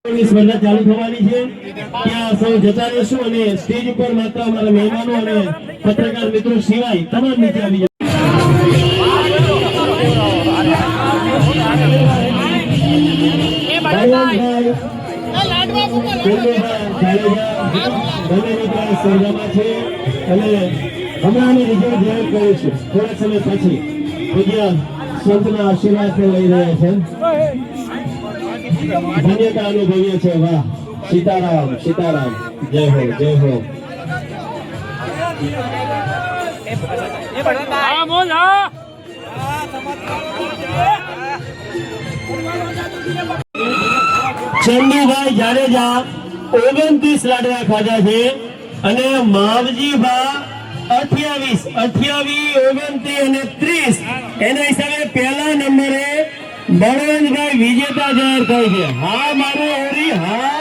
સ્પર્ધા ચાલુ થવાની છે ત્યાં સૌ જતા રહેશું અને સ્ટેજ ઉપર માત્ર અમારા મહેમાનો અને પત્રકાર મિત્રો સિવાય તમામ નીચે આવી સ્પર્ધામાં છે અને હમણાંની રિઝલ્ટ જાહેર કર્યું છે થોડા સમય પછી પૂજ્ય સંતના આશીર્વાદ પણ લઈ રહ્યા છે ધન્યતા અનુભવીએ છે વાહ સીતારામ સીતારામ જય હો જય હો ચંદુભાઈ જાડેજા 29 લાડવા ખાધા છે અને માવજીબા 28 29 અને 30 એના હિસાબે પહેલા નંબરે બળવંતભાઈ વિજેતા જાહેર થાય છે. હા મારું હોરી હા.